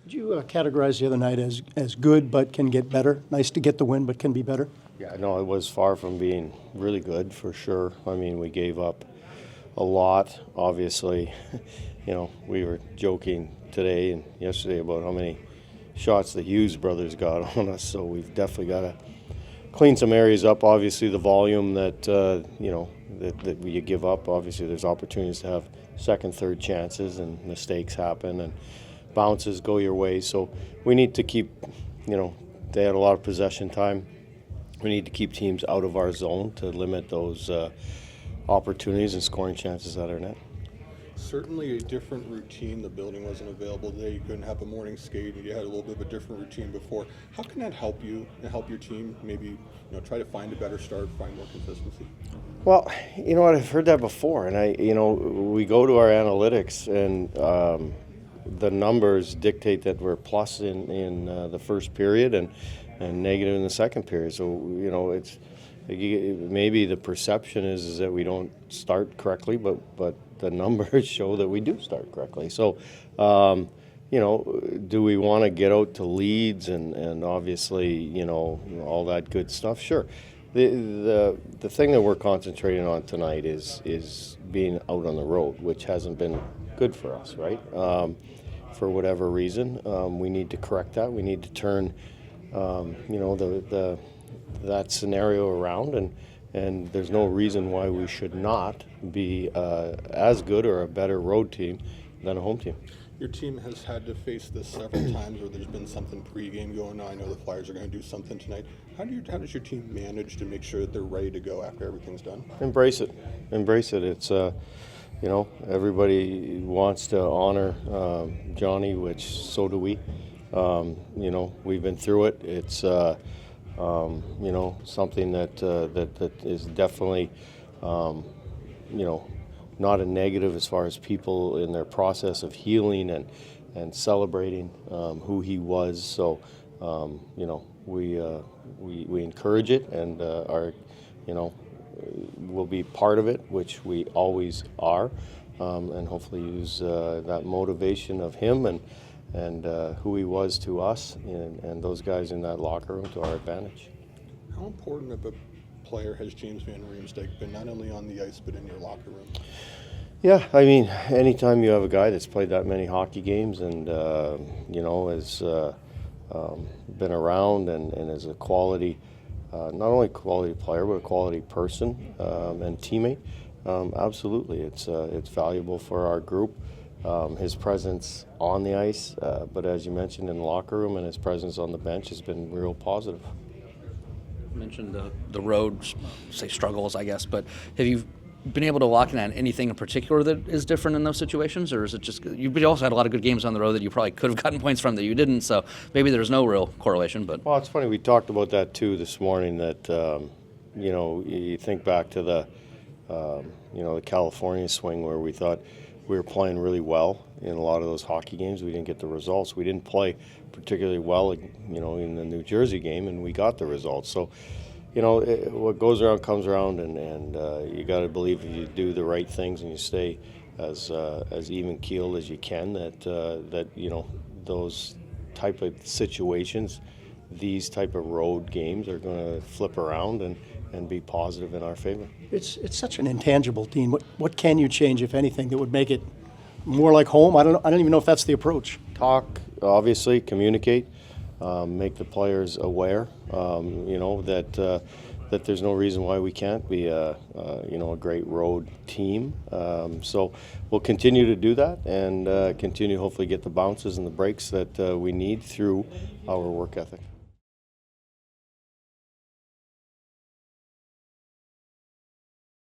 Did you categorize the other night as good but can get better? Nice to get the win but can be better? Yeah, no, it was far from being really good for sure. I mean, we gave up a lot, obviously. We were joking today and yesterday about how many shots the Hughes brothers got on us, so we've definitely got to clean some areas up. Obviously, the volume that, that we give up, obviously there's opportunities to have second, third chances and mistakes happen and bounces go your way. So we need to keep, they had a lot of possession time. We need to keep teams out of our zone to limit those opportunities and scoring chances at our net. Certainly a different routine. The building wasn't available today. You couldn't have a morning skate. You had a little bit of a different routine before. How can that help you and help your team maybe try to find a better start, find more consistency? Well, you know what, I've heard that before, and we go to our analytics and the numbers dictate that we're plus in the first period and negative in the second period. So it's maybe the perception is that we don't start correctly, but the numbers show that we do start correctly. So, do we want to get out to leads and obviously, all that good stuff? Sure. The thing that we're concentrating on tonight is being out on the road, which hasn't been good for us, right? For whatever reason, we need to correct that. We need to turn, that scenario around, and there's no reason why we should not be as good or a better road team than a home team. Your team has had to face this several times where there's been something pregame going on. I know the Flyers are going to do something tonight. How does your team manage to make sure that they're ready to go after everything's done? Embrace it. It's everybody wants to honor Johnny, which so do we. We've been through it. It's something that is definitely not a negative as far as people in their process of healing and celebrating who he was. So we encourage it and we'll be part of it, which we always are, and hopefully use that motivation of him and who he was to us and those guys in that locker room to our advantage. How important of a player has James Van Riemsdyk been, not only on the ice but in your locker room? Yeah, I mean, anytime you have a guy that's played that many hockey games and has been around and is a quality, not only quality player but a quality person and teammate, absolutely, it's valuable for our group. His presence on the ice, but as you mentioned, in the locker room, and his presence on the bench has been real positive. You mentioned the road, say struggles, I guess, but have you been able to lock in on anything in particular that is different in those situations, or is it just you also had a lot of good games on the road that you probably could have gotten points from that you didn't, so maybe there's no real correlation? But well, it's funny, we talked about that too this morning, that you think back to the the California swing where we thought we were playing really well in a lot of those hockey games. We didn't get the results. We didn't play particularly well, in the New Jersey game, and we got the results. So, what goes around comes around, and you got to believe if you do the right things and you stay as even keeled as you can, that those type of situations, these type of road games are going to flip around and be positive in our favor. It's such an intangible team. What can you change, if anything, that would make it more like home? I don't even know if that's the approach. Talk, obviously, communicate, make the players aware, that there's no reason why we can't be a great road team. So we'll continue to do that and continue hopefully get the bounces and the breaks that we need through our work ethic.